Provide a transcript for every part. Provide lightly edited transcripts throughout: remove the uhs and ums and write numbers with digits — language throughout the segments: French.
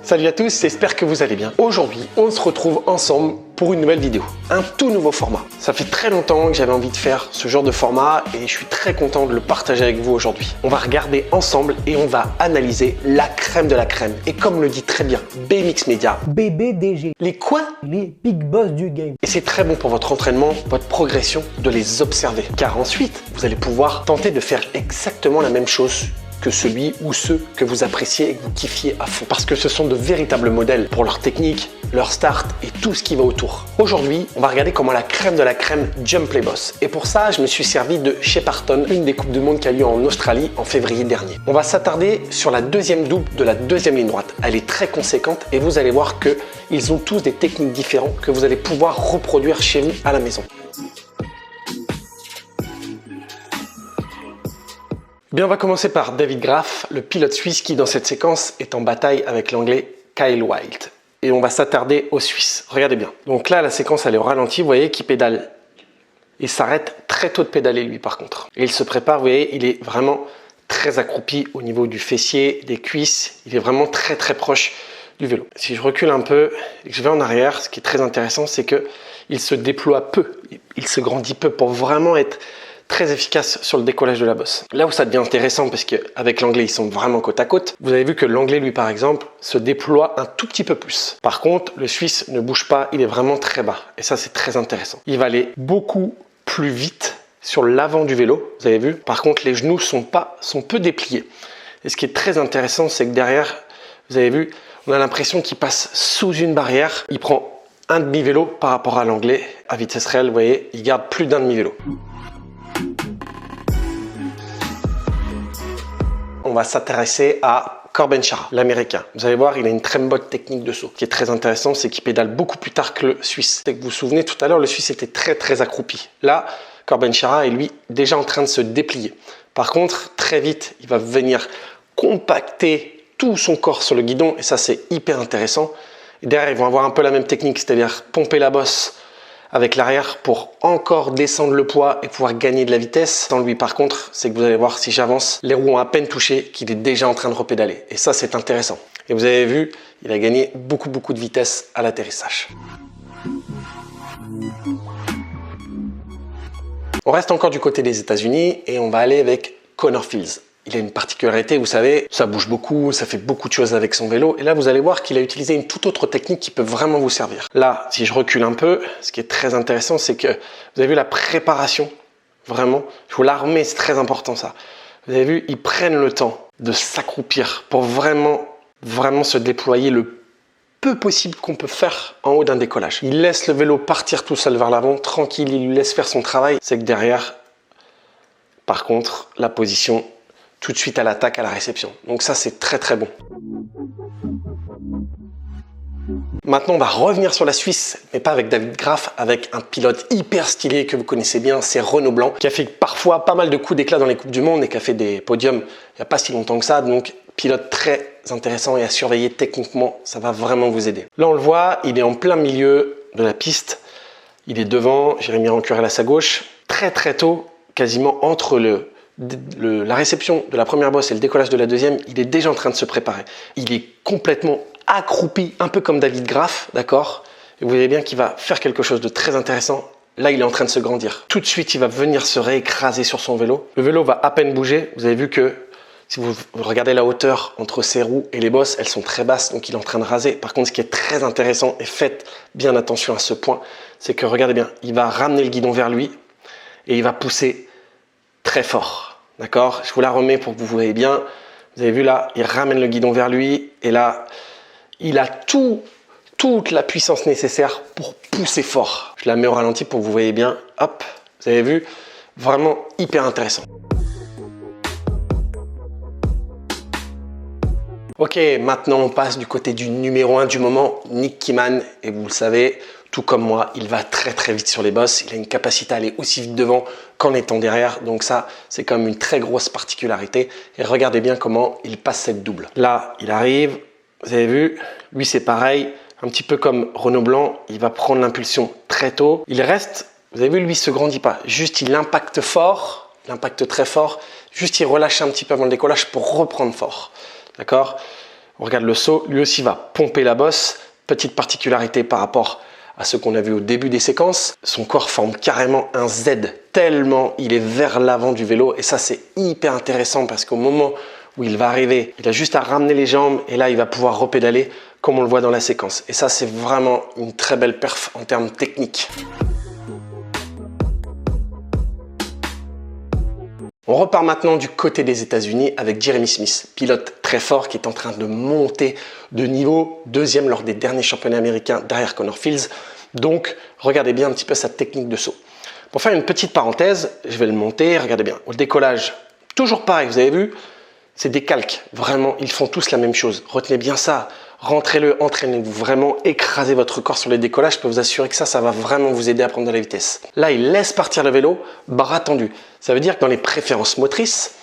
Salut à tous, j'espère que vous allez bien. Aujourd'hui, on se retrouve ensemble pour une nouvelle vidéo, un tout nouveau format. Ça fait très longtemps que j'avais envie de faire ce genre de format et je suis très content de le partager avec vous aujourd'hui. On va regarder ensemble et on va analyser la crème de la crème. Et comme le dit très bien BMX Media, BBDG. les quoi? Les big boss du game. Et c'est très bon pour votre entraînement, votre progression, de les observer. Car ensuite, vous allez pouvoir tenter de faire exactement la même chose que celui ou ceux que vous appréciez et que vous kiffiez à fond. Parce que ce sont de véritables modèles pour leur technique, leur start et tout ce qui va autour. Aujourd'hui, on va regarder comment la crème de la crème jump les boss. Et pour ça, je me suis servi de Shepparton, une des coupes du monde qui a lieu en Australie en février dernier. On va s'attarder sur la deuxième double de la deuxième ligne droite. Elle est très conséquente et vous allez voir qu'ils ont tous des techniques différentes que vous allez pouvoir reproduire chez vous à la maison. Bien, on va commencer par David Graf, le pilote suisse qui, dans cette séquence, est en bataille avec l'anglais Kyle Wild. Et on va s'attarder aux Suisses. Regardez bien. Donc là, la séquence, elle est au ralenti. Vous voyez qu'il pédale. Il s'arrête très tôt de pédaler, lui, par contre. Et il se prépare, vous voyez, il est vraiment très accroupi au niveau du fessier, des cuisses. Il est vraiment très, très proche du vélo. Si je recule un peu et que je vais en arrière, ce qui est très intéressant, c'est qu'il se déploie peu. Il se grandit peu pour vraiment être très efficace sur le décollage de la bosse. Là où ça devient intéressant, parce qu'avec l'anglais, ils sont vraiment côte à côte, vous avez vu que l'anglais, lui, par exemple, se déploie un tout petit peu plus. Par contre, le suisse ne bouge pas, il est vraiment très bas. Et ça, c'est très intéressant. Il va aller beaucoup plus vite sur l'avant du vélo, vous avez vu. Par contre, les genoux sont peu dépliés. Et ce qui est très intéressant, c'est que derrière, vous avez vu, on a l'impression qu'il passe sous une barrière. Il prend un demi-vélo par rapport à l'anglais. À vitesse réelle, vous voyez, il garde plus d'un demi-vélo. On va s'intéresser à Corben Chara, l'américain. Vous allez voir, il a une très bonne technique de saut. Ce qui est très intéressant, c'est qu'il pédale beaucoup plus tard que le Suisse. C'est que vous vous souvenez, tout à l'heure, le Suisse était très très accroupi. Là, Corben Chara est lui déjà en train de se déplier. Par contre, très vite, il va venir compacter tout son corps sur le guidon et ça, c'est hyper intéressant. Et derrière, ils vont avoir un peu la même technique, c'est-à-dire pomper la bosse avec l'arrière pour encore descendre le poids et pouvoir gagner de la vitesse. Sans lui, par contre, c'est que vous allez voir, si j'avance, les roues ont à peine touché, qu'il est déjà en train de repédaler. Et ça, c'est intéressant. Et vous avez vu, il a gagné beaucoup de vitesse à l'atterrissage. On reste encore du côté des États-Unis et on va aller avec Connor Fields. Il a une particularité, vous savez, ça bouge beaucoup, ça fait beaucoup de choses avec son vélo. Et là, vous allez voir qu'il a utilisé une toute autre technique qui peut vraiment vous servir. Là, si je recule un peu, ce qui est très intéressant, c'est que vous avez vu la préparation, vraiment. Je vous la remets, c'est très important ça. Vous avez vu, ils prennent le temps de s'accroupir pour vraiment se déployer le peu possible qu'on peut faire en haut d'un décollage. Il laisse le vélo partir tout seul vers l'avant, tranquille, il lui laisse faire son travail. C'est que derrière, par contre, la position tout de suite à l'attaque, à la réception. Donc ça, c'est très très bon. Maintenant, on va revenir sur la Suisse, mais pas avec David Graf, avec un pilote hyper stylé que vous connaissez bien, c'est Renaud Blanc, qui a fait parfois pas mal de coups d'éclat dans les Coupes du Monde et qui a fait des podiums il n'y a pas si longtemps que ça. Donc, pilote très intéressant et à surveiller techniquement, ça va vraiment vous aider. Là, on le voit, il est en plein milieu de la piste. Il est devant, Jérémy Rancurel à sa gauche. Très très tôt, quasiment entre la réception de la première bosse et le décollage de la deuxième, il est déjà en train de se préparer. Il est complètement accroupi, un peu comme David Graf, d'accord? Et vous voyez bien qu'il va faire quelque chose de très intéressant. Là, il est en train de se grandir. Tout de suite, il va venir se réécraser sur son vélo. Le vélo va à peine bouger. Vous avez vu que si vous regardez la hauteur entre ses roues et les bosses, elles sont très basses, donc il est en train de raser. Par contre, ce qui est très intéressant, et faites bien attention à ce point, c'est que, regardez bien, il va ramener le guidon vers lui et il va pousser très fort, d'accord? Je vous la remets pour que vous voyez bien. Vous avez vu là, il ramène le guidon vers lui et là, il a toute la puissance nécessaire pour pousser fort. Je la mets au ralenti pour que vous voyez bien. Hop, vous avez vu, vraiment hyper intéressant. Ok, maintenant on passe du côté du numéro 1 du moment, Nick Kiman, et vous le savez, tout comme moi, il va très très vite sur les bosses, il a une capacité à aller aussi vite devant qu'en étant derrière, donc ça c'est quand même une très grosse particularité, et regardez bien comment il passe cette double. Là, il arrive, vous avez vu, lui c'est pareil, un petit peu comme Renaud Blanc, il va prendre l'impulsion très tôt, il reste, vous avez vu, lui il se grandit pas, juste il impacte fort, il impacte très fort, juste il relâche un petit peu avant le décollage pour reprendre fort. D'accord? On regarde le saut, lui aussi va pomper la bosse. Petite particularité par rapport à ce qu'on a vu au début des séquences, son corps forme carrément un Z tellement il est vers l'avant du vélo et ça c'est hyper intéressant parce qu'au moment où il va arriver, il a juste à ramener les jambes et là il va pouvoir repédaler comme on le voit dans la séquence. Et ça c'est vraiment une très belle perf en termes techniques. On repart maintenant du côté des États-Unis avec Jeremy Smith, pilote très fort qui est en train de monter de niveau, deuxième lors des derniers championnats américains derrière Connor Fields. Donc, regardez bien un petit peu sa technique de saut. Pour faire une petite parenthèse, je vais le monter, regardez bien. Au décollage, toujours pareil, vous avez vu, c'est des calques. Vraiment, ils font tous la même chose. Retenez bien ça. Rentrez-le, entraînez-vous vraiment, écrasez votre corps sur les décollages. Je peux vous assurer que ça va vraiment vous aider à prendre de la vitesse. Là, il laisse partir le vélo, bras tendus. Ça veut dire que dans les préférences motrices,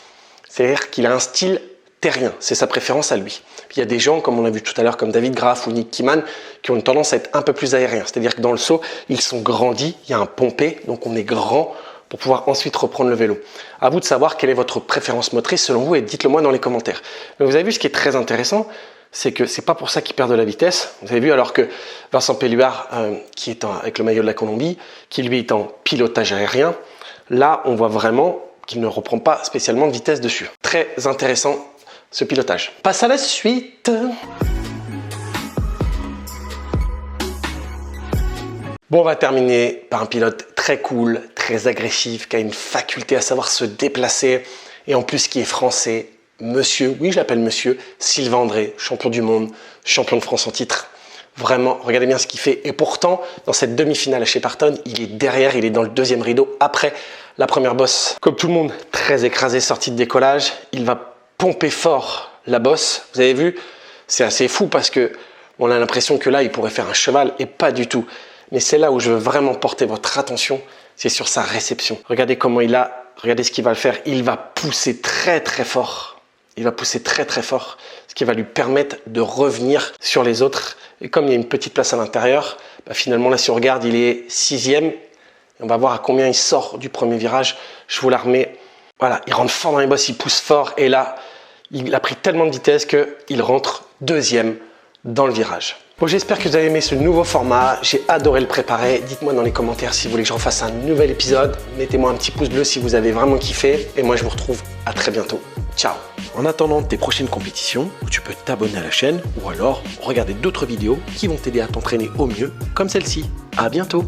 c'est-à-dire qu'il a un style terrien. C'est sa préférence à lui. Puis il y a des gens, comme on a vu tout à l'heure, comme David Graff ou Nick Kiman, qui ont une tendance à être un peu plus aériens. C'est-à-dire que dans le saut, ils sont grandis, il y a un pompé, donc on est grand pour pouvoir ensuite reprendre le vélo. À vous de savoir quelle est votre préférence motrice selon vous et dites-le moi dans les commentaires. Mais vous avez vu ce qui est très intéressant, c'est que c'est pas pour ça qu'il perd de la vitesse. Vous avez vu, alors que Vincent Pelluard, qui est avec le maillot de la Colombie, qui lui est en pilotage aérien, là, on voit vraiment qu'il ne reprend pas spécialement de vitesse dessus. Très intéressant ce pilotage. Passe à la suite. Bon, on va terminer par un pilote très cool, très agressif, qui a une faculté à savoir se déplacer et en plus qui est français. Monsieur, oui je l'appelle monsieur, Sylvain André, champion du monde, champion de France en titre. Vraiment, regardez bien ce qu'il fait. Et pourtant, dans cette demi-finale à Shepparton, il est derrière, il est dans le deuxième rideau après la première bosse. Comme tout le monde, très écrasé, sorti de décollage. Il va pomper fort la bosse. Vous avez vu, c'est assez fou parce que on a l'impression que là, il pourrait faire un cheval et pas du tout. Mais c'est là où je veux vraiment porter votre attention, c'est sur sa réception. Regardez comment regardez ce qu'il va le faire. Il va pousser très très fort. Il va pousser très très fort, ce qui va lui permettre de revenir sur les autres. Et comme il y a une petite place à l'intérieur, finalement là si on regarde, il est 6e. On va voir à combien il sort du premier virage. Je vous la remets. Voilà, il rentre fort dans les bosses, il pousse fort. Et là, il a pris tellement de vitesse qu'il rentre 2e dans le virage. Bon, j'espère que vous avez aimé ce nouveau format. J'ai adoré le préparer. Dites-moi dans les commentaires si vous voulez que je refasse un nouvel épisode. Mettez-moi un petit pouce bleu si vous avez vraiment kiffé. Et moi, je vous retrouve à très bientôt. Ciao. En attendant tes prochaines compétitions, où tu peux t'abonner à la chaîne ou alors regarder d'autres vidéos qui vont t'aider à t'entraîner au mieux, comme celle-ci. À bientôt.